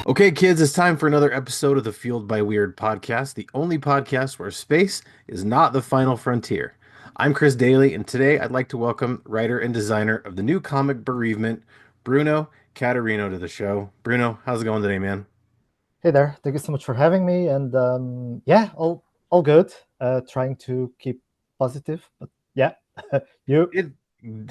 Okay, kids, it's time for another episode of the Fueled by Weird podcast, the only podcast where space is not the final frontier. I'm Chris Daly, and today I'd like to welcome writer and designer of the new comic Bereavement, Bruno Catarino, to the show. Bruno, how's it going today, man? Hey there, thank you so much for having me. And yeah, all good. Trying to keep positive, but yeah, you. It,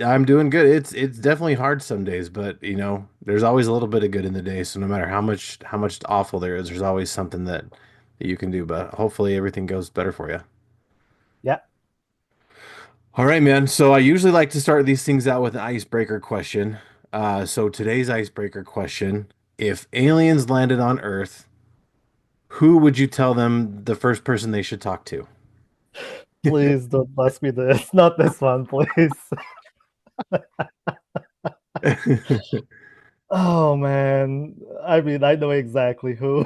I'm doing good. It's definitely hard some days, but there's always a little bit of good in the day. So no matter how much awful there is, there's always something that you can do. But hopefully everything goes better for you. Yeah, All right, man. So I usually like to start these things out with an icebreaker question. So today's icebreaker question, if aliens landed on Earth, who would you tell them the first person they should talk to? please don't ask me this. Not this one, please. Oh man, I mean, I know exactly who.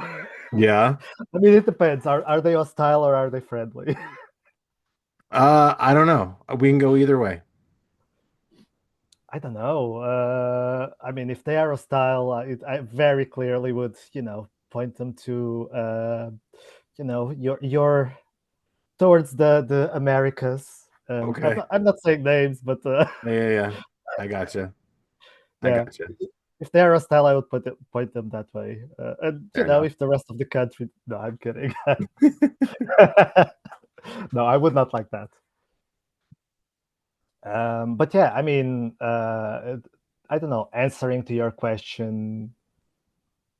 Yeah. I mean, it depends. Are they hostile or are they friendly? I don't know. We can go either way. I don't know. I mean, if they are hostile, I very clearly would, point them to, your towards the Americas. Okay. I'm not saying names, but Yeah, yeah, yeah. I gotcha. I yeah, gotcha. if they're hostile, I would point them that way. And Fair enough. if the rest of the country, no, I'm kidding. No, I would not like that. But yeah, I mean, I don't know. Answering to your question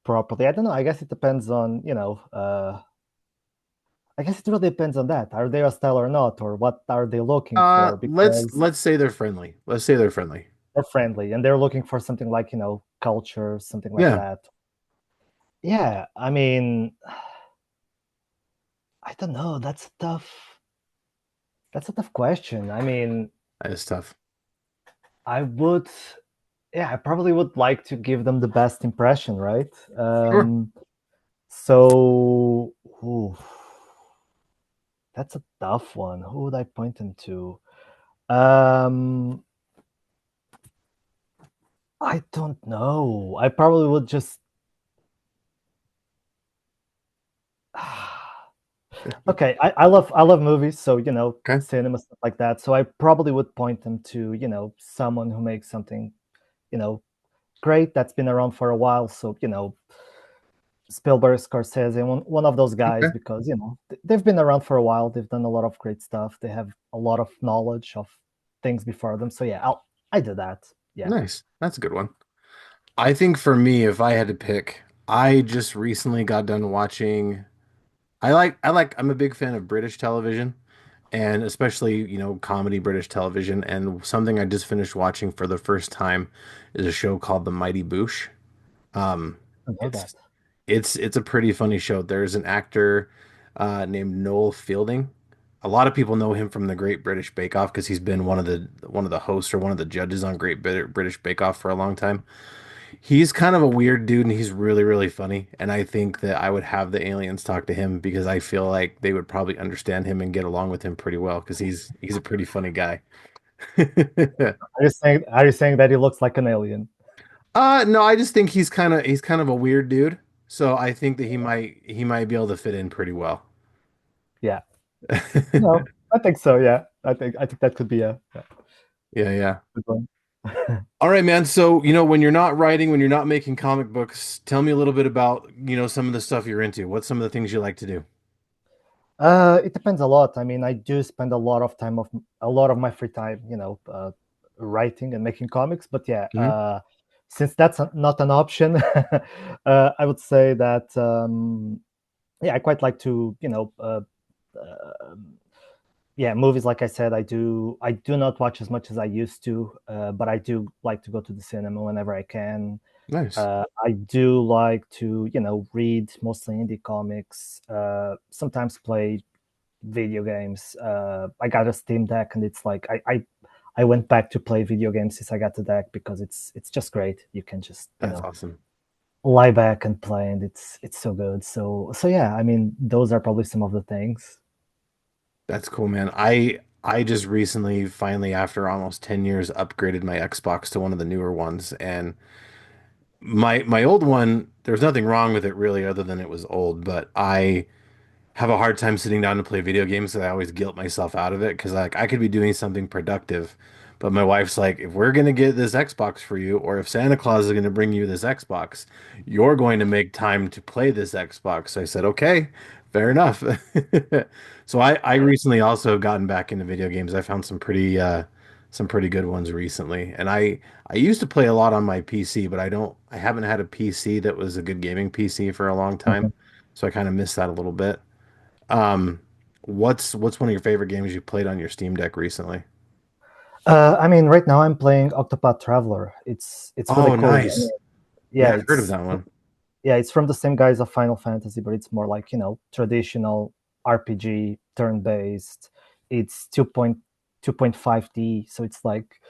properly, I don't know. I guess it depends on I guess it really depends on that. Are they hostile or not, or what are they looking for? Let's Because let's say they're friendly. Let's say they're friendly. they're friendly and they're looking for something like culture, something like Yeah, that. Yeah, I mean, I don't know. That's a tough question. I mean, that is tough. I would, yeah, I probably would like to give them the best impression, right? Sure. So ooh, that's a tough one. Who would I point them to? um I don't know. I probably would just okay, I love movies, so Okay. cinema, stuff like that. So I probably would point them to someone who makes something you know great that's been around for a while. So Spielberg, Scorsese, one of those guys, Okay. because they've been around for a while. They've done a lot of great stuff. They have a lot of knowledge of things before them. So yeah, I do that. Yeah. Nice. That's a good one. I think for me, if I had to pick, I just recently got done watching. I'm a big fan of British television and especially, comedy British television. And something I just finished watching for the first time is a show called The Mighty Boosh. Um, I know that. it's it's a pretty funny show. There's an actor named Noel Fielding. A lot of people know him from the Great British Bake Off because he's been one of the hosts or one of the judges on British Bake Off for a long time. He's kind of a weird dude and he's really, really funny. And I think that I would have the aliens talk to him because I feel like they would probably understand him and get along with him pretty well because he's a pretty funny guy. Are you saying that he looks like an alien? No, I just think he's kind of a weird dude. So I think that he might be able to fit in pretty well. Yeah. No, I think so. Yeah, I think that could be a Yeah, yeah. good one. All right, man. So, when you're not writing, when you're not making comic books, tell me a little bit about, some of the stuff you're into. What's some of the things you like to do? It depends a lot. I mean, I do spend a lot of my free time, writing and making comics. But yeah, Hmm. since that's not an option, I would say that yeah, I quite like to, uh, yeah, movies. Like I said, I do not watch as much as I used to, but I do like to go to the cinema whenever I can. Nice. I do like to, read mostly indie comics. Sometimes play video games. I got a Steam Deck, and it's like I went back to play video games since I got the deck because it's just great. You can just That's awesome. lie back and play, and it's so good. So yeah, I mean, those are probably some of the things. That's cool, man. I just recently, finally, after almost 10 years, upgraded my Xbox to one of the newer ones, and My old one, there's nothing wrong with it really, other than it was old. But I have a hard time sitting down to play video games, so I always guilt myself out of it because like I could be doing something productive, but my wife's like, if we're gonna get this Xbox for you, or if Santa Claus is gonna bring you this Xbox, you're going to make time to play this Xbox. So I said, okay, fair enough. So I recently also gotten back into video games. I found some pretty good ones recently, and I used to play a lot on my PC, but I haven't had a PC that was a good gaming PC for a long time, Mhm. so I kind of missed that a little bit. Um, what's one of your favorite games you played on your Steam Deck recently? I mean, right now I'm playing Octopath Traveler. It's really Oh, cool. I nice. mean, yeah, Yeah, I heard of that one. it's from the same guys of Final Fantasy, but it's more like traditional RPG, turn-based. It's 2.5D, so it's like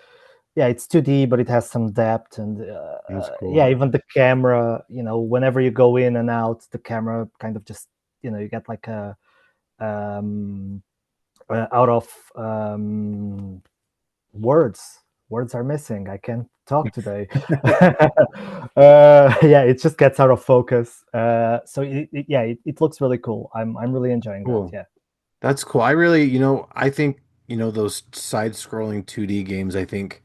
yeah, it's 2D, but it has some depth and That's yeah, cool. even the camera. Whenever you go in and out, the camera kind of just you get like a um, out of words. Words are missing. I can't talk today. Yeah, it just gets out of focus. So yeah, it looks really cool. I'm really enjoying that. Cool. Yeah. That's cool. I really, I think, those side-scrolling 2D games, I think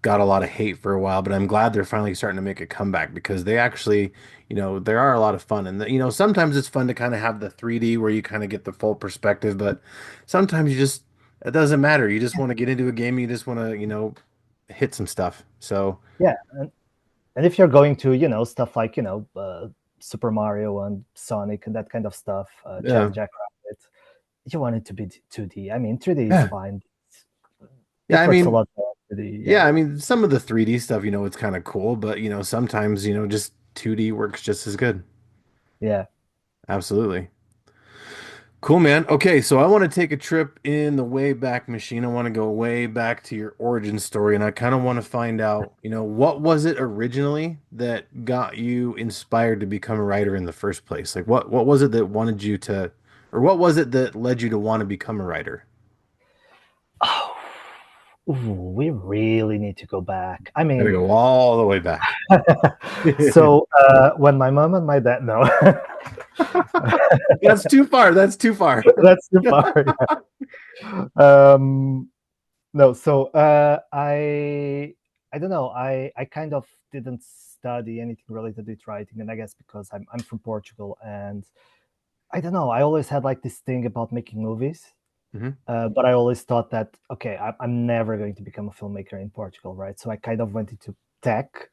got a lot of hate for a while, but I'm glad they're finally starting to make a comeback because they actually, there are a lot of fun. And, sometimes it's fun to kind of have the 3D where you kind of get the full perspective, but sometimes it doesn't matter. You just want to get into a game, you just want to, hit some stuff. So, Yeah, and if you're going to stuff like Super Mario and Sonic and that kind of stuff, yeah. Jackrabbit, you want it to be 2D. I mean, 3D is Yeah. fine. Yeah, It I works a mean, lot better. 3D, yeah, yeah, I mean, some of the 3D stuff, it's kind of cool, but sometimes, just 2D works just as good. yeah. Absolutely. Cool, man. Okay, so I want to take a trip in the Wayback Machine. I want to go way back to your origin story, and I kind of want to find out, what was it originally that got you inspired to become a writer in the first place? Like, what was it that wanted you to, or what was it that led you to want to become a writer? Oh, ooh, we really need to go back. I Gotta mean, go all the way back. so when my mom and my dad, no, That's too far. That's too far. that's too far. Yeah. No, so I don't know. I kind of didn't study anything related with writing, and I guess because I'm from Portugal, and I don't know. I always had like this thing about making movies, Hmm. but I always thought that okay, I'm never going to become a filmmaker in Portugal, right? So I kind of went into tech.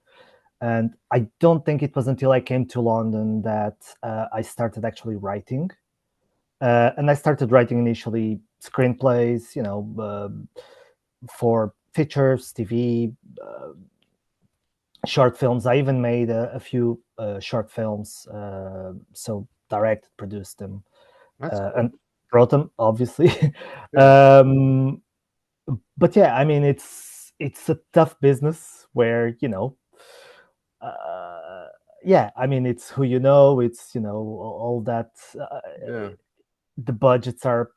And I don't think it was until I came to London that I started actually writing. And I started writing initially screenplays, for features, TV, short films. I even made a few short films, so directed, produced them, That's cool. and wrote them, obviously. Yeah. um, but yeah, I mean, it's a tough business where uh, yeah, I mean, it's who you know, it's all that. Yeah. The budgets are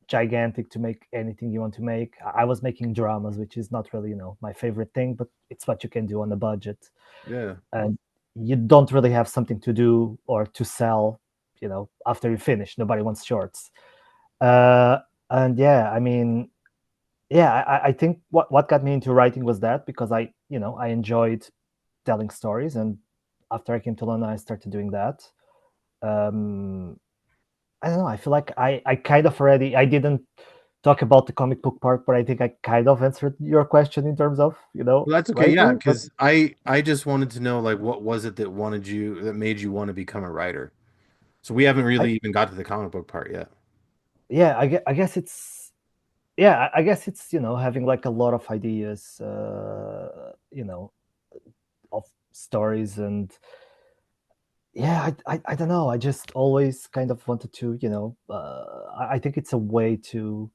gigantic to make anything you want to make. I was making dramas, which is not really my favorite thing, but it's what you can do on a budget, Yeah. and you don't really have something to do or to sell. After you finish, nobody wants shorts. Uh, and yeah, I mean, yeah, I think what got me into writing was that because I enjoyed telling stories, and after I came to London, I started doing that. Um, I don't know. I feel like I kind of already I didn't talk about the comic book part, but I think I kind of answered your question in terms of Well, that's okay. Yeah, writing. But because I just wanted to know like what was it that made you want to become a writer? So we haven't I really even got to the comic book part yet. yeah, I guess it's yeah, I guess it's having like a lot of ideas, of stories, and yeah, I don't know. I just always kind of wanted to I think it's a way to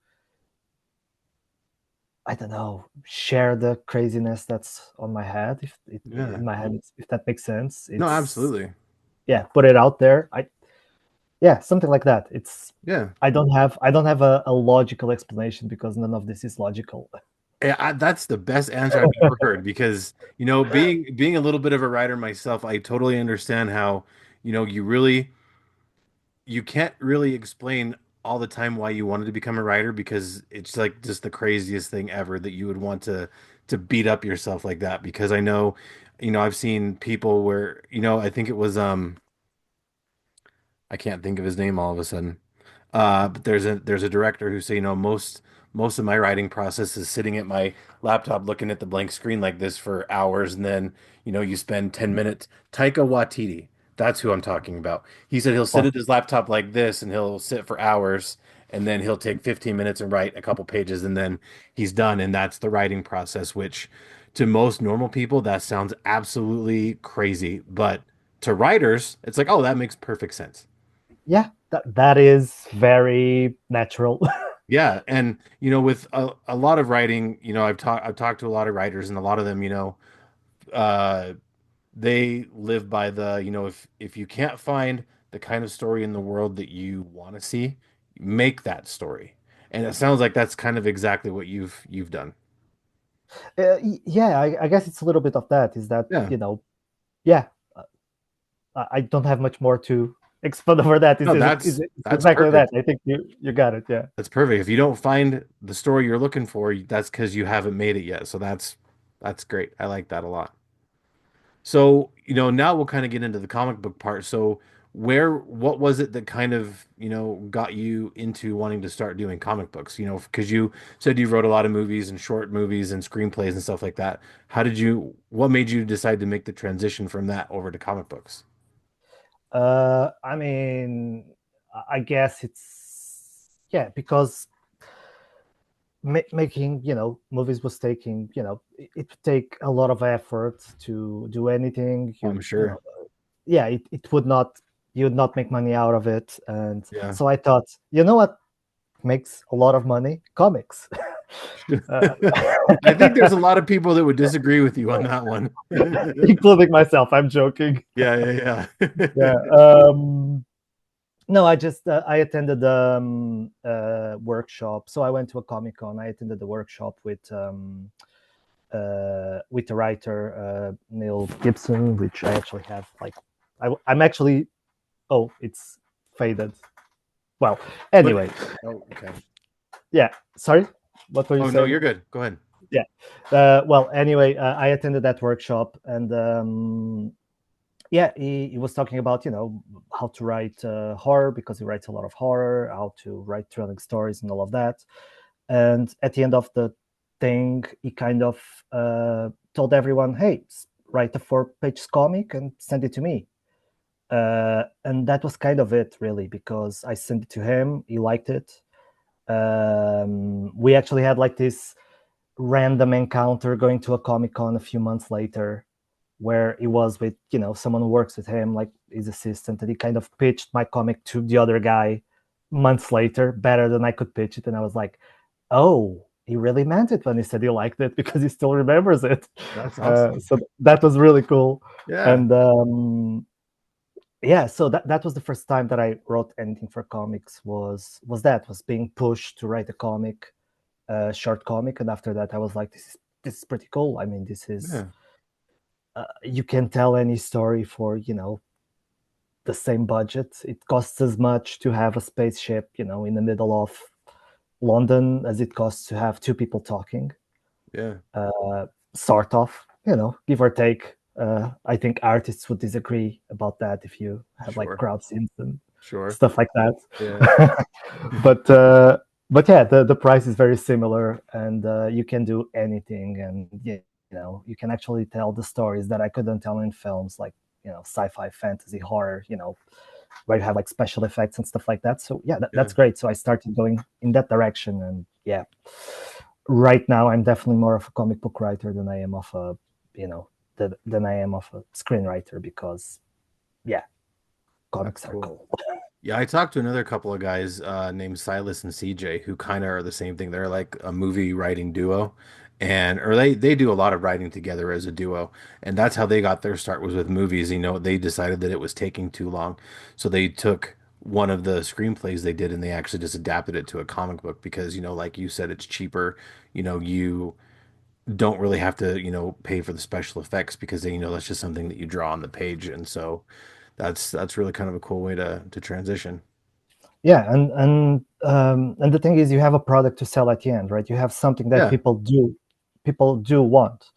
I don't know, share the craziness that's on my head. If Yeah. in my head, if that makes sense, No, it's absolutely. yeah, put it out there. Yeah, something like that. Yeah. I don't have a logical explanation because none of this is logical. That's the best answer I've ever heard because, being a little bit of a writer myself, I totally understand how, you really you can't really explain all the time why you wanted to become a writer because it's like just the craziest thing ever that you would want to beat up yourself like that because I know, I've seen people where, I think it was I can't think of his name all of a sudden. But there's a director who say, most of my writing process is sitting at my laptop looking at the blank screen like this for hours, and then you spend 10 minutes. Taika Waititi, that's who I'm talking about. He said he'll sit Well, at his laptop like this, and he'll sit for hours, and then he'll take 15 minutes and write a couple pages, and then he's done. And that's the writing process, which to most normal people that sounds absolutely crazy, but to writers, it's like, oh, that makes perfect sense. yeah, that is very natural. Yeah, and with a lot of writing, I've talked to a lot of writers, and a lot of them, uh, they live by the, if you can't find the kind of story in the world that you want to see, make that story. And it sounds like that's kind of exactly what you've done. Yeah, I guess it's a little bit of that. Is that Yeah. yeah, I don't have much more to explain over that. No, It's that's exactly that. perfect. I think you got it. Yeah. That's perfect. If you don't find the story you're looking for, that's because you haven't made it yet. So that's great. I like that a lot. So, now we'll kind of get into the comic book part. So, what was it that kind of, got you into wanting to start doing comic books? Because you said you wrote a lot of movies and short movies and screenplays and stuff like that. What made you decide to make the transition from that over to comic books? I mean, I guess it's yeah because making movies was taking it would take a lot of effort to do anything. I'm sure. Yeah, it would not you would not make money out of it, and Yeah. so I thought, what makes a lot of money? Comics. uh, I think there's a lot of people that would disagree with you on that one. including myself. I'm joking. Yeah, yeah, Yeah. yeah. No, I attended the workshop. So I went to a Comic Con. I attended the workshop with the writer Neil Gibson, which I actually have. Like, I'm actually. Oh, it's faded. Well, But anyway, oh, okay. yeah. Sorry, what were you Oh no, saying? you're good. Go ahead. Yeah. Well, anyway, I attended that workshop, and yeah, he was talking about how to write horror because he writes a lot of horror, how to write thrilling stories, and all of that. And at the end of the thing, he kind of told everyone, "Hey, write a 4-page comic and send it to me." And that was kind of it, really, because I sent it to him. He liked it. We actually had like this random encounter going to a Comic Con a few months later, where he was with someone who works with him, like his assistant, and he kind of pitched my comic to the other guy months later, better than I could pitch it, and I was like, oh, he really meant it when he said he liked it because he still remembers it. That's awesome. So that was really cool. Yeah. And yeah, so that was the first time that I wrote anything for comics. Was being pushed to write a comic, short comic, and after that I was like, this is pretty cool. I mean, this is Yeah. you can tell any story for the same budget. It costs as much to have a spaceship in the middle of London as it costs to have two people talking, Yeah. uh, sort of, give or take. I think artists would disagree about that if you have like Sure. crowd scenes and Sure. stuff like Yeah. that. But yeah, the price is very similar, and you can do anything, and you can actually tell the stories that I couldn't tell in films, like sci-fi, fantasy, horror, where you have like special effects and stuff like that. So yeah, Yeah. that's great. So I started going in that direction, and yeah, right now I'm definitely more of a comic book writer than I am of a you know than I am of a screenwriter, because yeah, That's comics are cool. cool. Yeah, I talked to another couple of guys named Silas and CJ who kind of are the same thing. They're like a movie writing duo, and or they do a lot of writing together as a duo, and that's how they got their start was with movies. They decided that it was taking too long, so they took one of the screenplays they did and they actually just adapted it to a comic book because like you said, it's cheaper. You don't really have to, pay for the special effects because they, that's just something that you draw on the page. And so that's really kind of a cool way to transition. Yeah, and the thing is, you have a product to sell at the end, right? You have something that Yeah. people do want.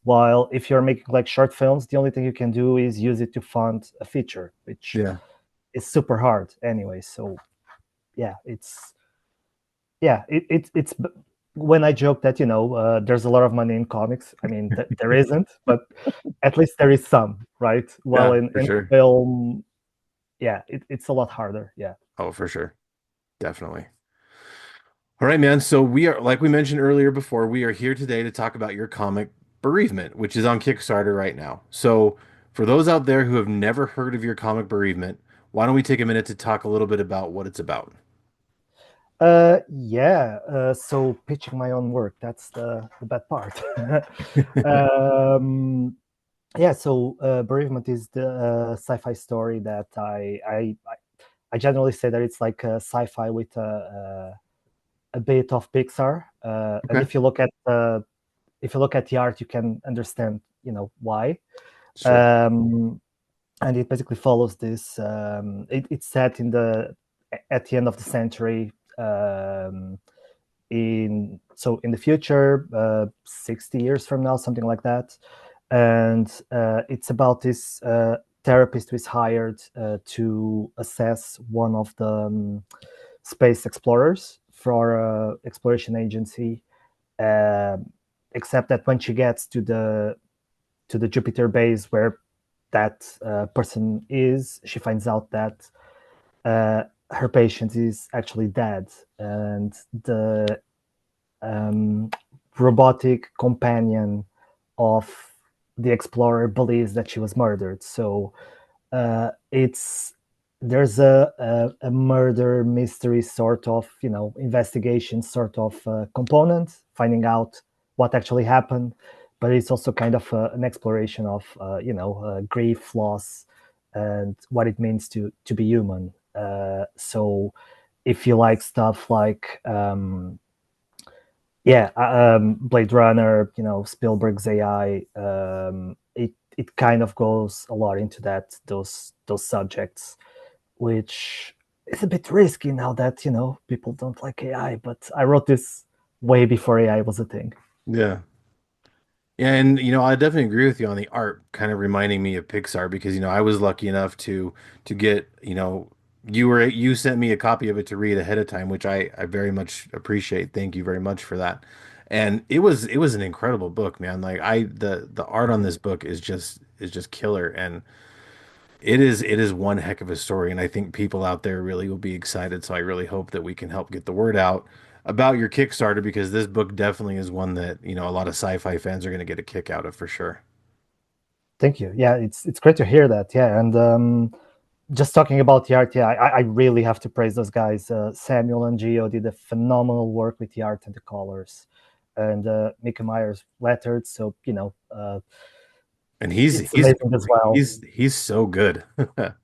While if you're making like short films, the only thing you can do is use it to fund a feature, which Yeah. is super hard anyway. So yeah, it's when I joke that there's a lot of money in comics. I mean, there isn't, but at least there is some, right? Well, Yeah, in for sure. film, yeah, it's a lot harder. Yeah. Oh, for sure. Definitely. All right, man. So we are, like we mentioned earlier before, we are here today to talk about your comic Bereavement, which is on Kickstarter right now. So for those out there who have never heard of your comic Bereavement, why don't we take a minute to talk a little bit about what it's about? Yeah. So pitching my own work, that's the bad part. um, yeah. So Bereavement is the sci-fi story that I generally say that it's like a sci-fi with a bit of Pixar. And Okay. if you look at the art, you can understand, why. Sure. Um, and it basically follows this. It's set at the end of the century. In the future, 60 years from now, something like that. And it's about this therapist who is hired to assess one of the space explorers for a exploration agency. Um Except that when she gets to the Jupiter base where that person is, she finds out that her patient is actually dead, and the um, robotic companion of the explorer believes that she was murdered. So it's there's a murder mystery sort of investigation sort of component, finding out what actually happened, but it's also kind of an exploration of grief, loss, and what it means to be human. So if you like stuff like Blade Runner, Spielberg's AI. It kind of goes a lot into those subjects, which is a bit risky now that people don't like AI. But I wrote this way before AI was a thing. Yeah. Yeah, and I definitely agree with you on the art kind of reminding me of Pixar because I was lucky enough to get, you sent me a copy of it to read ahead of time, which I very much appreciate. Thank you very much for that. And it was an incredible book, man. Like the art Thank on you. this book is just killer, and it is one heck of a story, and I think people out there really will be excited. So I really hope that we can help get the word out about your Kickstarter because this book definitely is one that, a lot of sci-fi fans are going to get a kick out of for sure. Thank you. Yeah, it's great to hear that. Yeah, and just talking about the art, yeah, I really have to praise those guys. Samuel and Gio did a phenomenal work with the art and the colors, and Mika Myers lettered. So And he's it's he's amazing as well. he's so good.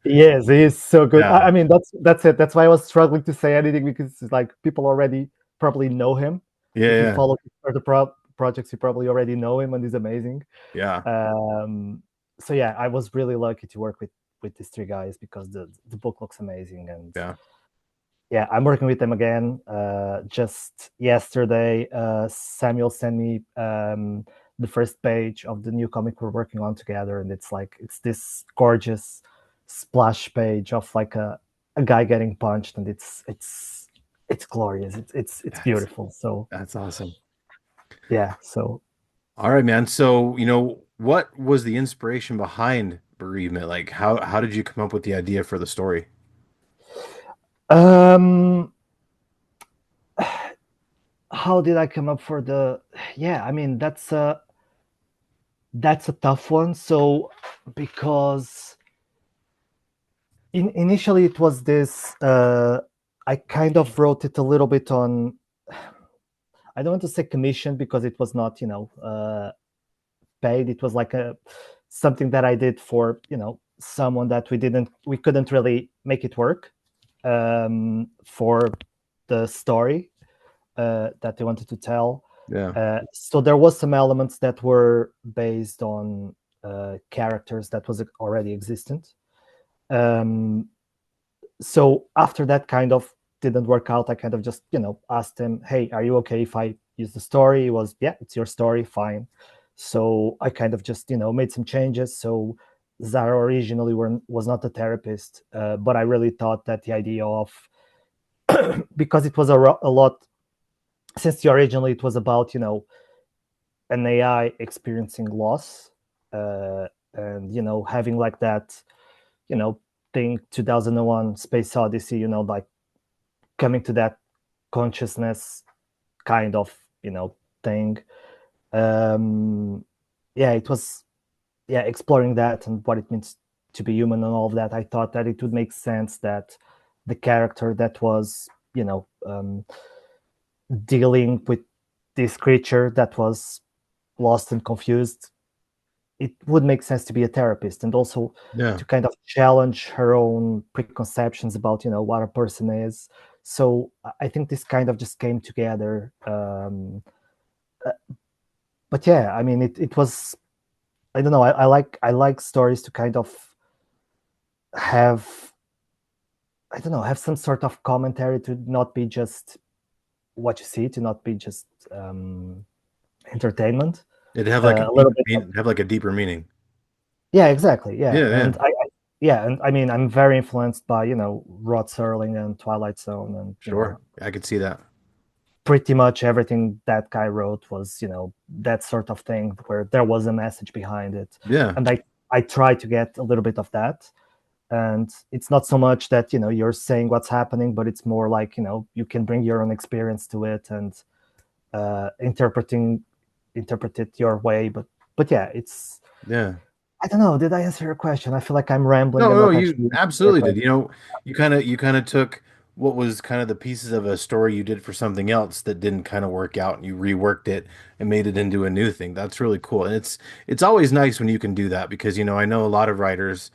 Yes, he is so good. Yeah. I mean, that's it. That's why I was struggling to say anything, because it's like people already probably know him. Yeah, If you yeah. follow the projects, you probably already know him, and he's amazing. Yeah. Um, so yeah, I was really lucky to work with these three guys because the book looks amazing, and Yeah. yeah, I'm working with them again. Just yesterday, Samuel sent me the first page of the new comic we're working on together, and it's this gorgeous splash page of like a guy getting punched, and it's glorious. It's That's beautiful. So that's awesome. yeah, so All right, man. So, what was the inspiration behind Bereavement? Like how did you come up with the idea for the story? um, how did I come up for the? Yeah, I mean that's a tough one. So because initially it was this I kind of wrote it a little bit on, I don't want to say commission because it was not paid. It was like a something that I did for someone that we couldn't really make it work for the story that they wanted to tell. Yeah. So there was some elements that were based on characters that was already existent. Um, so after that kind of didn't work out, I kind of just asked him, "Hey, are you okay if I use the story?" He was, "Yeah, it's your story, fine." So I kind of just made some changes. So Zara originally was not a therapist, but I really thought that the idea of because it was a lot since originally it was about an AI experiencing loss, and having like that you know thing 2001 Space Odyssey, like coming to that consciousness kind of thing. um yeah, it was, yeah, exploring that and what it means to be human and all of that. I thought that it would make sense that the character that was dealing with this creature that was lost and confused, it would make sense to be a therapist, and also Yeah. to kind of challenge her own preconceptions about what a person is. So I think this kind of just came together. Uh, but yeah, I mean, it was, I don't know, I like stories to kind of have, I don't know, have some sort of commentary, to not be just what you see, to not be just entertainment. It'd have like a A little deeper bit of, meaning, have like a deeper meaning. yeah, exactly, yeah. Yeah, yeah. Yeah, and I mean, I'm very influenced by Rod Serling and Twilight Zone, and Sure. I could see that. pretty much everything that guy wrote was that sort of thing where there was a message behind it. Yeah. And I try to get a little bit of that. And it's not so much that you're saying what's happening, but it's more like you can bring your own experience to it, and interpret it your way. But yeah, it's, Yeah. I don't know, did I answer your question? I feel like I'm rambling No, and no, not you actually answering your absolutely did. question. You kind of took what was kind of the pieces of a story you did for something else that didn't kind of work out, and you reworked it and made it into a new thing. That's really cool. And it's always nice when you can do that because I know a lot of writers,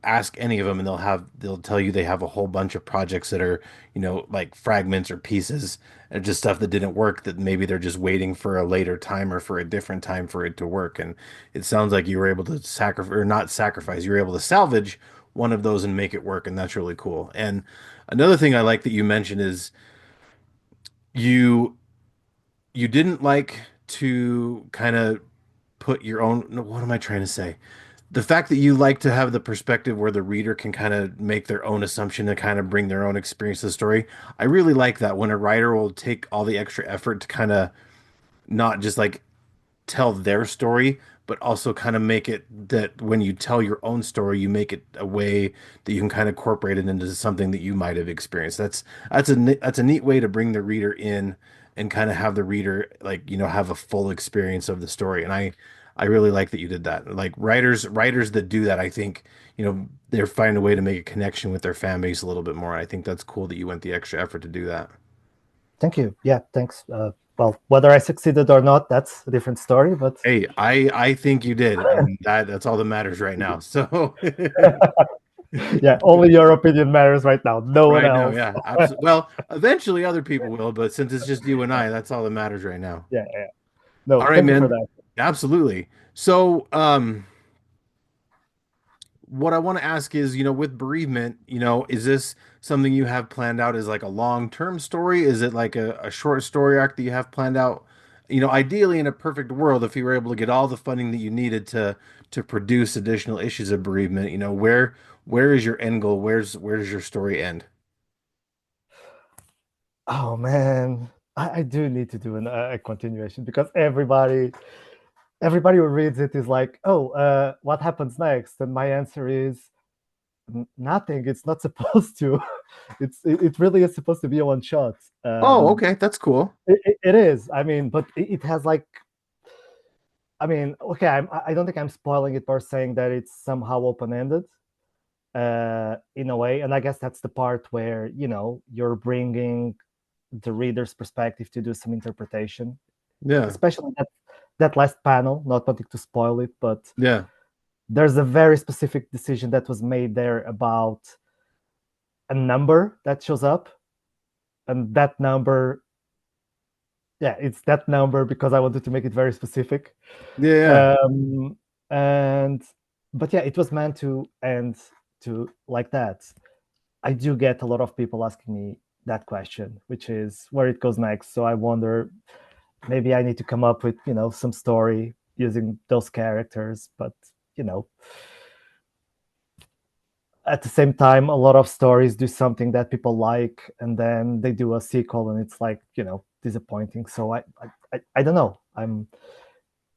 ask any of them and they'll tell you they have a whole bunch of projects that are, like fragments or pieces and just stuff that didn't work, that maybe they're just waiting for a later time or for a different time for it to work. And it sounds like you were able to sacrifice, or not sacrifice, you were able to salvage one of those and make it work, and that's really cool. And another thing I like that you mentioned is you you didn't like to kind of put your own, no, what am I trying to say? The fact that you like to have the perspective where the reader can kind of make their own assumption and kind of bring their own experience to the story. I really like that when a writer will take all the extra effort to kind of not just like tell their story, but also kind of make it that when you tell your own story, you make it a way that you can kind of incorporate it into something that you might have experienced. That's a neat way to bring the reader in and kind of have the reader, like, have a full experience of the story. And I really like that you did that. Like writers that do that, I think, they're finding a way to make a connection with their fan base a little bit more. I think that's cool that you went the extra effort to do that. Thank you. Yeah, thanks. Well, whether I succeeded or not, that's a different story. But Hey, I think you did, and that's all that matters right now. So yeah, only your opinion matters right now. No one right now, else. yeah, absolutely. Well, eventually other people will, but since it's just you and I, that's all that matters right now. Yeah, yeah. No, All right, thank you for man. that. Absolutely. So, what I want to ask is, with bereavement, is this something you have planned out as like a long-term story? Is it like a short story arc that you have planned out? Ideally in a perfect world, if you were able to get all the funding that you needed to produce additional issues of bereavement, where is your end goal? Where does your story end? Oh man, I do need to do a continuation, because everybody who reads it is like, oh, what happens next? And my answer is nothing. It's not supposed to. It really is supposed to be a one shot. Oh, okay, that's cool. It is. I mean, but it has like, I mean, okay, I don't think I'm spoiling it by saying that it's somehow open ended, in a way. And I guess that's the part where you're bringing the reader's perspective to do some interpretation, Yeah, especially that last panel. Not wanting to spoil it, but yeah, there's a very specific decision that was made there about a number that shows up, and that number yeah, it's that number because I wanted to make it very specific. Yeah, yeah. Um, and but yeah, it was meant to end to like that. I do get a lot of people asking me that question, which is where it goes next. So I wonder, maybe I need to come up with, some story using those characters. But, you know, at the same time, a lot of stories do something that people like, and then they do a sequel, and it's like, disappointing. So I don't know.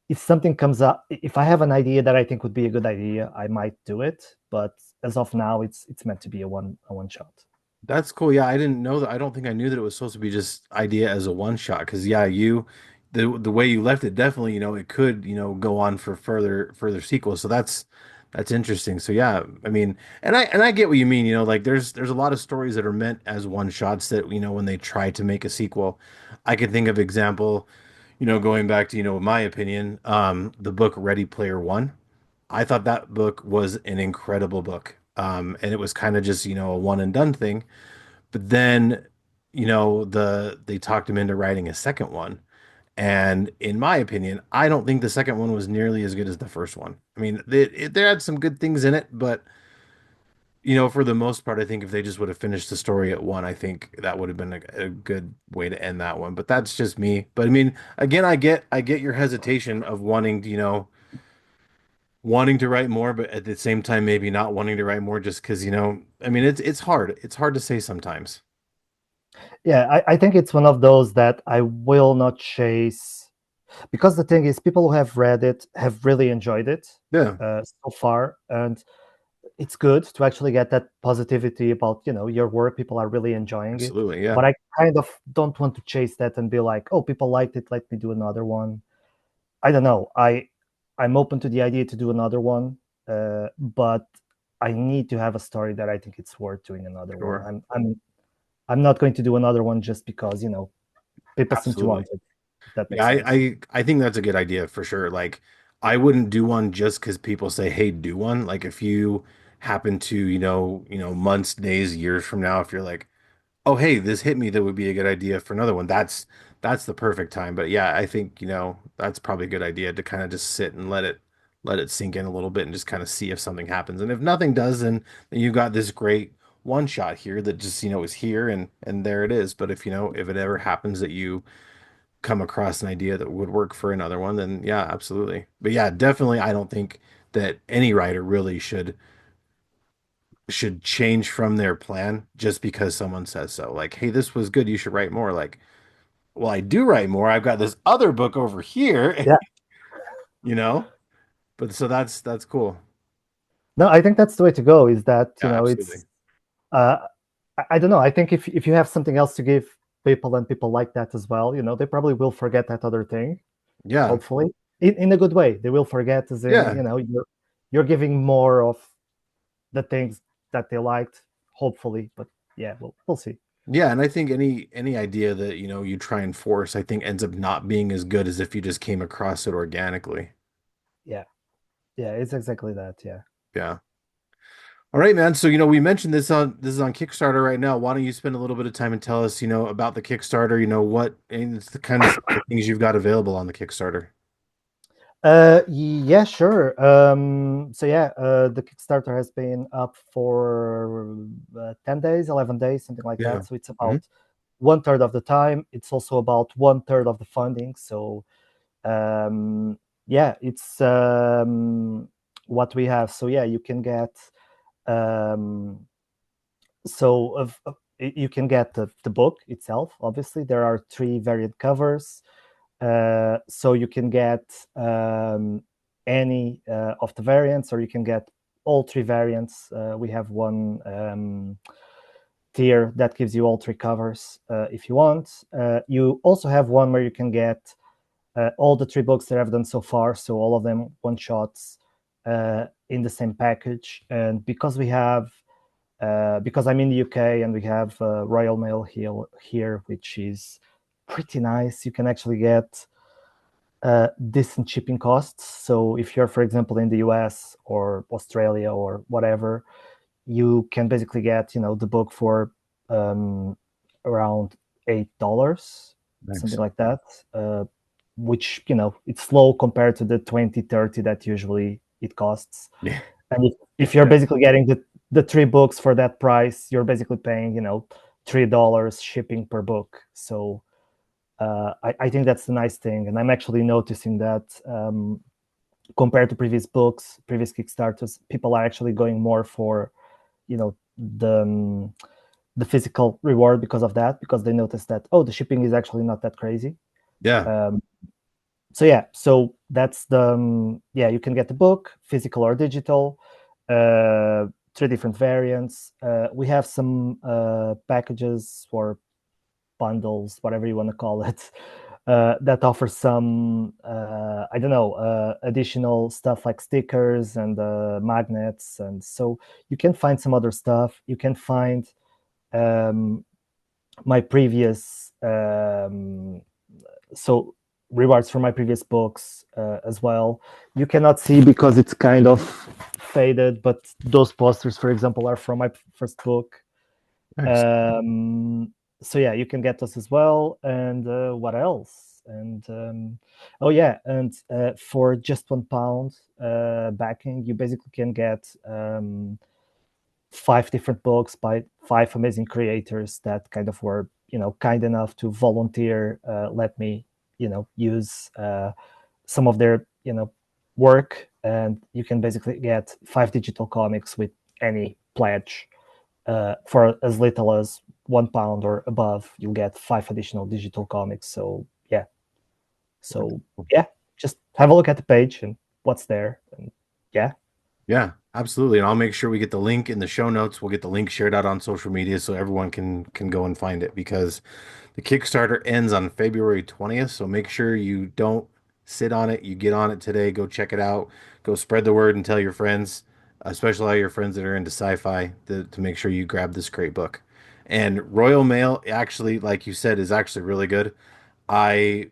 If something comes up, if I have an idea that I think would be a good idea, I might do it. But as of now, it's meant to be a one shot. That's cool. Yeah, I didn't know that. I don't think I knew that it was supposed to be just idea as a one shot. Because yeah, the way you left it, definitely, it could, go on for further sequels. So that's interesting. So yeah, I mean, and I get what you mean. Like there's a lot of stories that are meant as one shots that, when they try to make a sequel, I could think of example, going back to, my opinion, the book Ready Player One. I thought that book was an incredible book. And it was kind of just, a one and done thing. But then, they talked him into writing a second one. And in my opinion, I don't think the second one was nearly as good as the first one. I mean, there had some good things in it, but for the most part, I think if they just would have finished the story at one, I think that would have been a good way to end that one. But that's just me. But I mean, again, I get your hesitation of wanting to write more, but at the same time, maybe not wanting to write more just because, I mean, it's hard. It's hard to say sometimes. Yeah, I think it's one of those that I will not chase, because the thing is, people who have read it have really enjoyed it Yeah, so far, and it's good to actually get that positivity about your work. People are really enjoying it, absolutely. Yeah, but I kind of don't want to chase that and be like, oh, people liked it, let me do another one. I don't know. I'm open to the idea to do another one, but I need to have a story that I think it's worth doing another one. sure. I'm not going to do another one just because people seem to Absolutely. want it. If that Yeah, makes sense. I think that's a good idea for sure. Like, I wouldn't do one just because people say, "Hey, do one." Like, if you happen to, months, days, years from now, if you're like, "Oh, hey, this hit me," that would be a good idea for another one. That's the perfect time. But yeah, I think, that's probably a good idea to kind of just sit and let it sink in a little bit and just kind of see if something happens. And if nothing does, then you've got this great one shot here that just, is here and there it is. But if it ever happens that you come across an idea that would work for another one, then yeah, absolutely. But yeah, definitely, I don't think that any writer really should change from their plan just because someone says so. Like, hey, this was good, you should write more. Like, well, I do write more. I've got this other book over here, Yeah. you know? But so that's cool. No, I think that's the way to go. Is that Yeah, absolutely. it's uh, I don't know. I think if you have something else to give people and people like that as well, they probably will forget that other thing. Yeah. Hopefully, in a good way. They will forget, as in Yeah. you're giving more of the things that they liked. Hopefully, but yeah, we'll see. Yeah, and I think any idea that, you try and force, I think ends up not being as good as if you just came across it organically. Yeah, yeah, it's exactly that. Yeah. Yeah. All right, man. So, we mentioned this is on Kickstarter right now. Why don't you spend a little bit of time and tell us, about the Kickstarter, what and it's the kind of things you've got available on the Kickstarter. Yeah, sure. So yeah, the Kickstarter has been up for 10 days, 11 days, something like Yeah. that. So it's Hmm. about one third of the time. It's also about one third of the funding. So um, yeah, it's what we have. So yeah, you can get um, you can get the book itself. Obviously, there are three variant covers. So you can get any of the variants, or you can get all three variants. We have one tier that gives you all three covers if you want. You also have one where you can get all the three books that I've done so far, so all of them one shots in the same package. And because I'm in the UK and we have Royal Mail here, which is pretty nice, you can actually get decent shipping costs. So if you're, for example, in the US or Australia or whatever, you can basically get the book for um, around $8. something Nice. like that. Which it's slow compared to the 20-30 that usually it costs. Yeah. And if you're Yeah. basically getting the three books for that price, you're basically paying $3 shipping per book. So I think that's the nice thing, and I'm actually noticing that compared to previous books, previous Kickstarters, people are actually going more for you know the physical reward because of that, because they notice that, oh, the shipping is actually not that crazy. Yeah. um, so yeah, so that's the yeah, you can get the book physical or digital, uh, three different variants. We have some packages or bundles, whatever you want to call it, that offer some I don't know, additional stuff like stickers and magnets, and so you can find some other stuff. You can find um, my previous so rewards from my previous books as well. You cannot see because it's kind of faded, but those posters, for example, are from my first book. Nice. um, so yeah, you can get those as well. And what else? And oh yeah, and for just £1 backing, you basically can get five different books by five amazing creators that kind of were kind enough to volunteer, let me use some of their work. And you can basically get five digital comics with any pledge. For as little as £1 or above, you'll get five additional digital comics. So yeah, so yeah, just have a look at the page and what's there. And yeah. Yeah, absolutely. And I'll make sure we get the link in the show notes. We'll get the link shared out on social media so everyone can go and find it because the Kickstarter ends on February 20th. So make sure you don't sit on it. You get on it today. Go check it out. Go spread the word and tell your friends, especially all your friends that are into sci-fi, to make sure you grab this great book. And Royal Mail, actually, like you said, is actually really good. I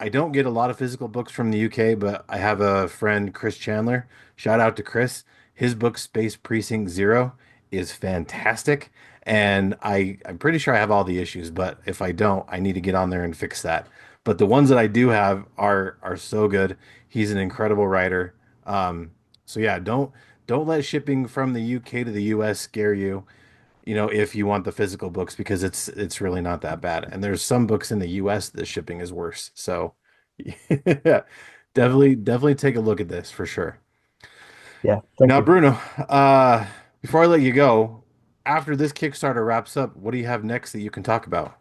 I don't get a lot of physical books from the UK, but I have a friend, Chris Chandler. Shout out to Chris. His book, Space Precinct Zero, is fantastic. And I'm pretty sure I have all the issues, but if I don't, I need to get on there and fix that. But the ones that I do have are so good. He's an incredible writer. So yeah, don't let shipping from the UK to the US scare you, if you want the physical books because it's really not that bad. And there's some books in the US the shipping is worse. So yeah, definitely take a look at this for sure. Yeah, thank Now, you. Bruno, before I let you go, after this Kickstarter wraps up, what do you have next that you can talk about?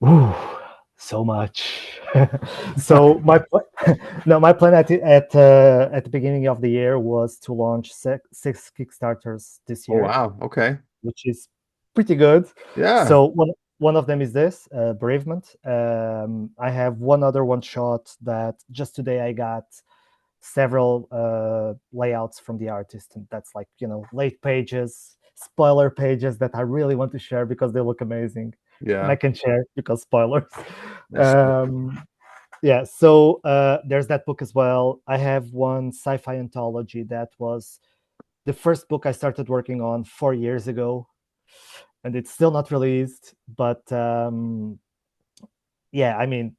Ooh, so much. So no, my plan at the beginning of the year was to launch six Kickstarters this Oh year, wow. Okay. which is pretty good. Yeah. So one of them is this Bereavement. I have one other one shot that just today I got several layouts from the artist, and that's like late pages, spoiler pages that I really want to share because they look amazing, and I Yeah. can share because spoilers. That's um, yeah, so there's that book as well. I have one sci-fi anthology that was the first book I started working on 4 years ago, and it's still not released. But yeah, I mean,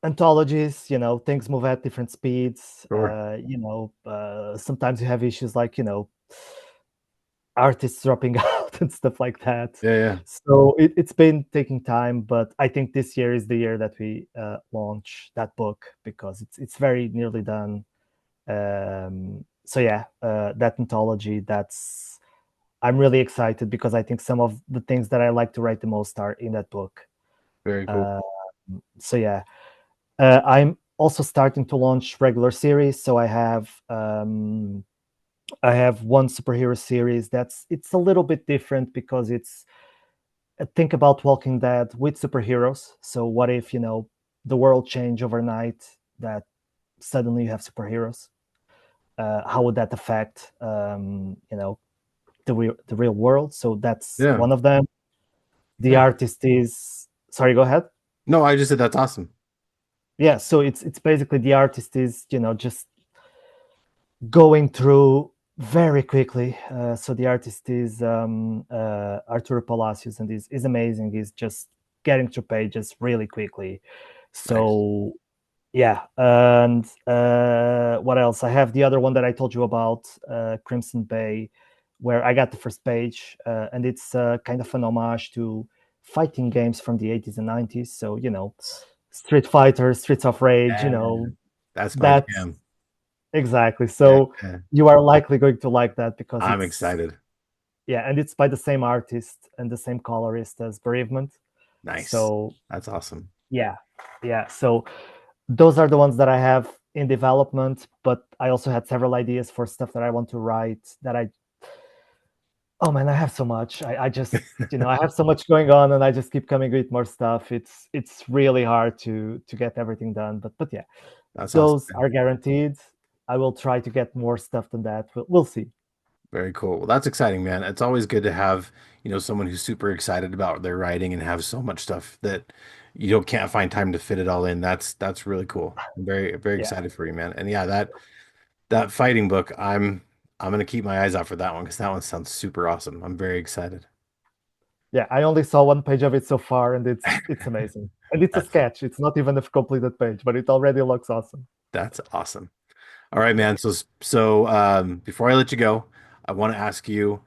anthologies, things move at different speeds. sure. Sometimes you have issues like artists dropping out and stuff like that. Yeah, yeah. So it's been taking time, but I think this year is the year that we launch that book because it's very nearly done. So yeah, that anthology, that's I'm really excited because I think some of the things that I like to write the most are in that book. Very cool. Uh, so yeah, I'm also starting to launch regular series. So I have one superhero series it's a little bit different because it's think about Walking Dead with superheroes. So what if the world change overnight, that suddenly you have superheroes? How would that affect the real world? So that's Yeah. one of them. The Yeah. artist is sorry, go ahead. No, I just said that's awesome. Yeah, so it's basically the artist is just going through. very quickly. So the artist is Arturo Palacios, and is amazing. He's just getting through pages really quickly. Nice. So yeah, and what else? I have the other one that I told you about, Crimson Bay, where I got the first page, and it's kind of an homage to fighting games from the 80s and 90s. So Street Fighter, Streets of Rage, Yeah, that's my that's jam. exactly. Yeah, So you are likely going to like that because I'm it's excited. yeah, and it's by the same artist and the same colorist as Bereavement. Nice. So That's awesome. yeah, yeah. So those are the ones that I have in development, but I also had several ideas for stuff that I want to write that I oh man, I have so much. I just I have so much going on and I just keep coming with more stuff. It's really hard to get everything done. But yeah, That's awesome, those man. are guaranteed. I will try to get more stuff than that. We'll see. Very cool. Well, that's exciting, man. It's always good to have, someone who's super excited about their writing and have so much stuff that can't find time to fit it all in. That's really cool. I'm very, very Yeah. excited for you, man. And yeah, that fighting book, I'm gonna keep my eyes out for that one because that one sounds super awesome. I'm very excited. Yeah, I only saw one page of it so far, and it's amazing. And it's a That's sketch. It's not even a completed page, but it already looks awesome. that's awesome. All right, Yeah. man. Before I let you go, I want to ask you.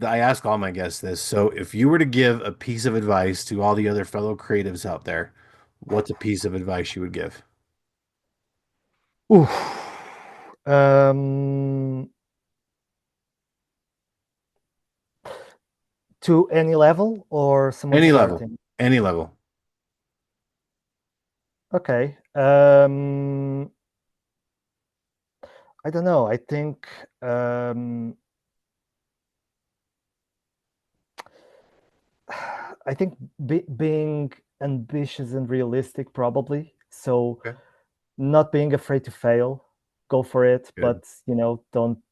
I ask all my guests this. So, if you were to give a piece of advice to all the other fellow creatives out there, what's a piece of advice you would give? Oof. Um, to any level or someone Any level, starting? any level. Okay. I don't know. I think I think being ambitious and realistic probably. So Okay. not being afraid to fail, go for it, Good. but don't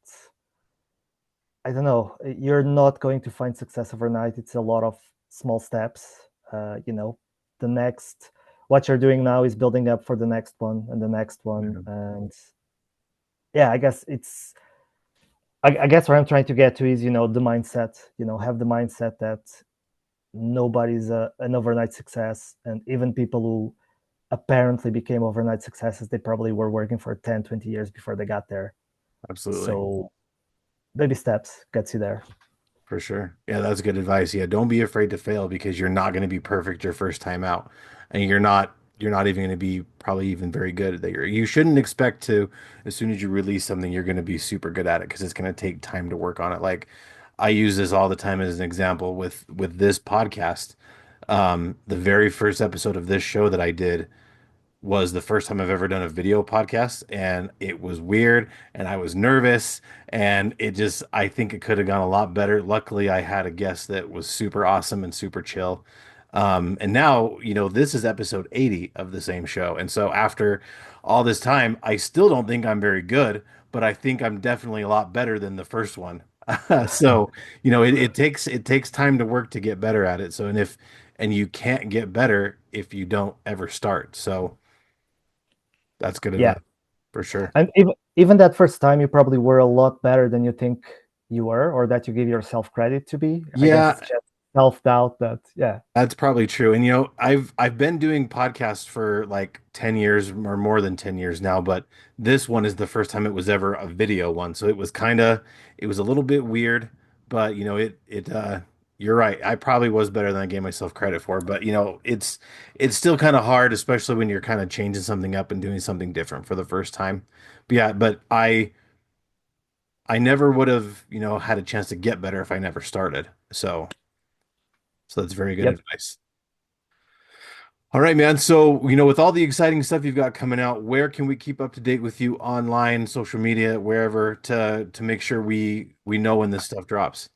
I don't know. You're not going to find success overnight. It's a lot of small steps. The next, what you're doing now is building up for the next one and the next one. Yeah, And yeah, I guess I guess what I'm trying to get to is, the mindset, have the mindset that nobody's an overnight success. And even people who apparently became overnight successes, they probably were working for 10, 20 years before they got there. absolutely. So baby steps gets you there. For sure. Yeah, that's good advice. Yeah, don't be afraid to fail because you're not going to be perfect your first time out. And you're not even going to be probably even very good at that. You shouldn't expect to, as soon as you release something, you're going to be super good at it because it's going to take time to work on it. Like I use this all the time as an example with this podcast. The very first episode of this show that I did was the first time I've ever done a video podcast, and it was weird, and I was nervous, and I think it could have gone a lot better. Luckily, I had a guest that was super awesome and super chill. And now, this is episode 80 of the same show. And so after all this time, I still don't think I'm very good, but I think I'm definitely a lot better than the first one. So, it takes time to work to get better at it. And you can't get better if you don't ever start. So, that's good Yeah. advice for sure. And even that first time, you probably were a lot better than you think you were, or that you give yourself credit to be. I guess it's Yeah, just self doubt that, yeah. that's probably true. And I've been doing podcasts for like 10 years or more than 10 years now, but this one is the first time it was ever a video one. So it was a little bit weird, but you're right. I probably was better than I gave myself credit for, but it's still kind of hard, especially when you're kind of changing something up and doing something different for the first time. But yeah, but I never would have, had a chance to get better if I never started. So that's very good Yep. advice. All right, man. So, with all the exciting stuff you've got coming out, where can we keep up to date with you online, social media, wherever to make sure we know when this stuff drops?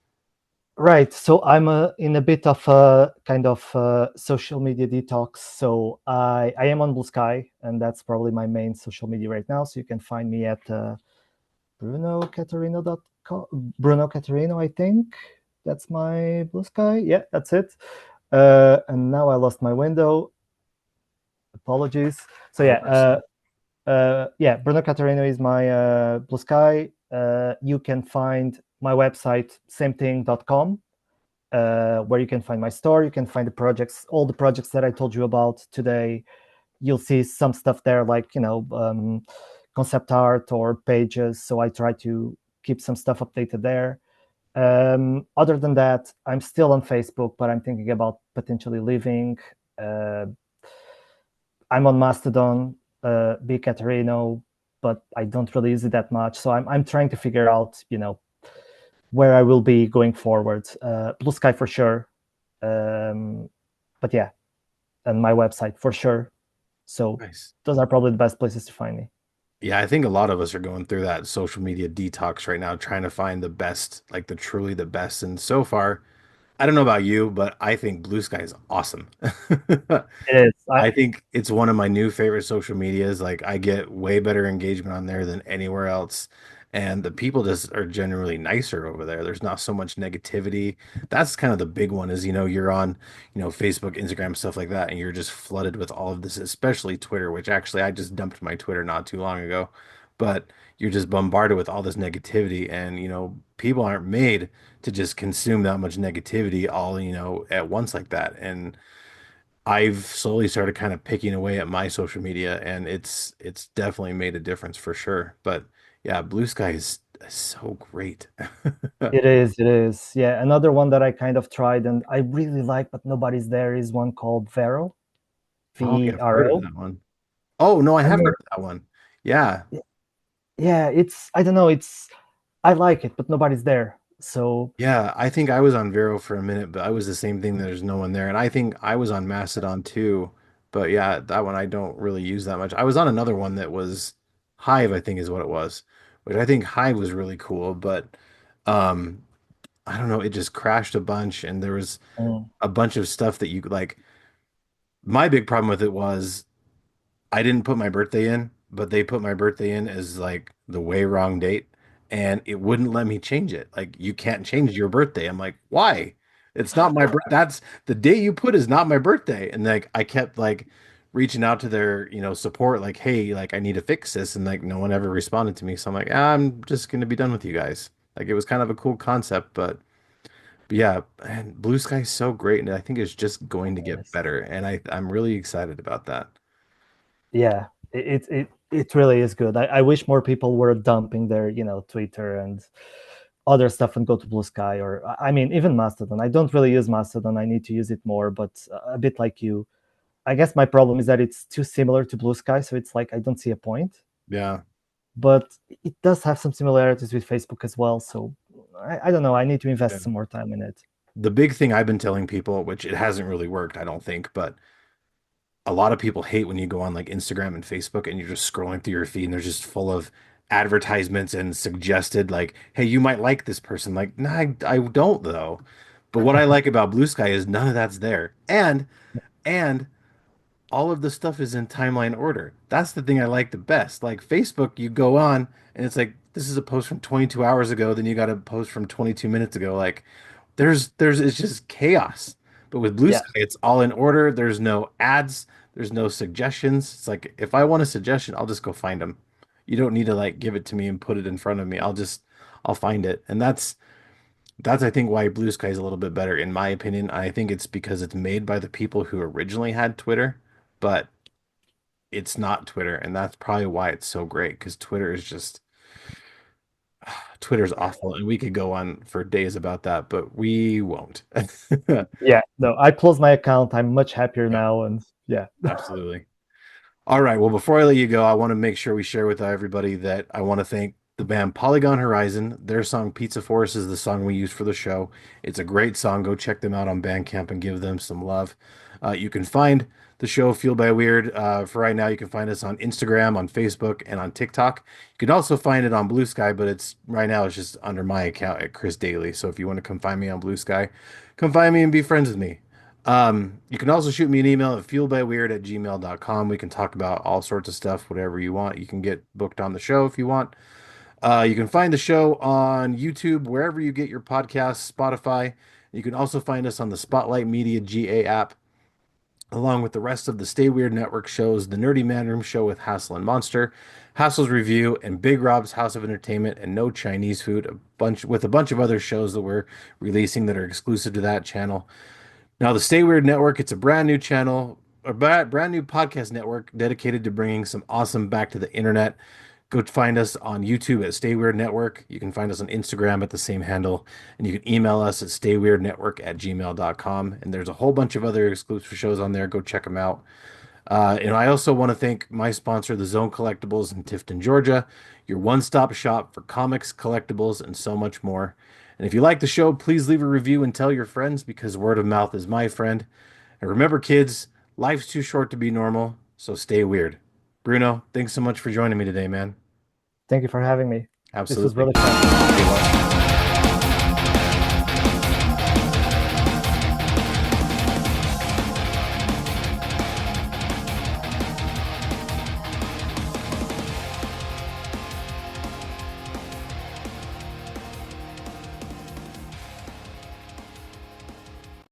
Right. So I'm in a bit of a kind of social media detox. So I am on Blue Sky, and that's probably my main social media right now. So you can find me at brunocatarino.com. Bruno Catarino, I think. That's my Blue Sky. Yeah, that's it. And now I lost my window. Apologies. So No yeah, worries. Yeah, Bruno Catarino is my Blue Sky. You can find my website, samething.com, where you can find my store. You can find the projects, all the projects that I told you about today. You'll see some stuff there, like, concept art or pages. So I try to keep some stuff updated there. Other than that, I'm still on Facebook, but I'm thinking about potentially leaving. Uh, I'm on Mastodon, B Caterino, but I don't really use it that much. So I'm trying to figure out, where I will be going forward. Blue Sky for sure, but yeah, and my website for sure. So Nice. those are probably the best places to find me. Yeah, I think a lot of us are going through that social media detox right now, trying to find the best, like the truly the best. And so far, I don't know about you, but I think Blue Sky is awesome. It is. I think it's one of my new favorite social medias. Like I get way better engagement on there than anywhere else. And the people just are generally nicer over there. There's not so much negativity. That's kind of the big one is, you're on, Facebook, Instagram, stuff like that, and you're just flooded with all of this, especially Twitter, which actually I just dumped my Twitter not too long ago. But you're just bombarded with all this negativity and, people aren't made to just consume that much negativity all, at once like that. And I've slowly started kind of picking away at my social media, and it's definitely made a difference for sure. But yeah, Blue Sky is so great. It is. It is. Yeah. Another one that I kind of tried and I really like, but nobody's there, is one called Vero, Oh, okay, I've heard of VRO. that one. Oh, no, I I have mean, heard of that one. Yeah. yeah, I don't know, I like it, but nobody's there. So, Yeah, I think I was on Vero for a minute, but I was the same thing. There's no one there. And I think I was on Mastodon too. But yeah, that one I don't really use that much. I was on another one that was Hive, I think is what it was, which I think Hive was really cool, but um I don't know, it just crashed a bunch and there was mm, a bunch of stuff that you could like. My big problem with it was I didn't put my birthday in, but they put my birthday in as like the way wrong date, and it wouldn't let me change it. Like you can't change your birthday. I'm like, why? It's not my birth. That's the date you put is not my birthday. And like I kept like reaching out to their, support, like, hey, like I need to fix this, and like no one ever responded to me. So I'm like, I'm just gonna be done with you guys. Like it was kind of a cool concept, but yeah, and Blue Sky is so great, and I think it's just going to get yes. better, and I'm really excited about that. Yeah, it really is good. I wish more people were dumping their, Twitter and other stuff and go to Blue Sky, or I mean, even Mastodon. I don't really use Mastodon. I need to use it more, but a bit like you. I guess my problem is that it's too similar to Blue Sky, so it's like I don't see a point. Yeah. But it does have some similarities with Facebook as well. So I don't know. I need to Yeah. invest some more time in it. The big thing I've been telling people, which it hasn't really worked, I don't think, but a lot of people hate when you go on like Instagram and Facebook and you're just scrolling through your feed and they're just full of advertisements and suggested like, hey, you might like this person. Like, nah, I don't though. But what I like about Blue Sky is none of that's there. And all of the stuff is in timeline order. That's the thing I like the best. Like Facebook, you go on and it's like this is a post from 22 hours ago, then you got a post from 22 minutes ago. Like there's it's just chaos. But with Blue Yeah, Sky, it's all in order. There's no ads, there's no suggestions. It's like if I want a suggestion, I'll just go find them. You don't need to like give it to me and put it in front of me. I'll find it. And that's I think why Blue Sky is a little bit better in my opinion. I think it's because it's made by the people who originally had Twitter, but it's not Twitter, and that's probably why it's so great because Twitter is just Twitter's awful, and we could go on for days about that, but we won't. yeah. No, I closed my account. I'm much happier Yeah, now, and yeah, absolutely. All right. Well, before I let you go, I want to make sure we share with everybody that I want to thank the band Polygon Horizon. Their song Pizza Force is the song we use for the show. It's a great song. Go check them out on Bandcamp and give them some love. You can find the show Fueled by Weird. For right now, you can find us on Instagram, on Facebook, and on TikTok. You can also find it on Blue Sky, but it's right now it's just under my account at Chris Daly. So if you want to come find me on Blue Sky, come find me and be friends with me. You can also shoot me an email at fueledbyweird@gmail.com. We can talk about all sorts of stuff, whatever you want. You can get booked on the show if you want. You can find the show on YouTube, wherever you get your podcasts, Spotify. You can also find us on the Spotlight Media GA app. along with the rest of the Stay Weird Network shows, the Nerdy Manroom show with Hassel and Monster, Hassel's Review, and Big Rob's House of Entertainment, and No Chinese Food, a bunch of other shows that we're releasing that are exclusive to that channel. Now, the Stay Weird Network, it's a brand new channel, a brand new podcast network dedicated to bringing some awesome back to the internet. Go find us on YouTube at Stay Weird Network. You can find us on Instagram at the same handle, and you can email us at stayweirdnetwork@gmail.com. And there's a whole bunch of other exclusive shows on there. Go check them out. And I also want to thank my sponsor, the Zone Collectibles in Tifton, Georgia, your one-stop shop for comics, collectibles, and so much more. And if you like the show, please leave a review and tell your friends because word of mouth is my friend. And remember, kids, life's too short to be normal, so stay weird. Bruno, thanks so much for joining me today, man. Thank you for having me. This was Absolutely. really fun. Good luck.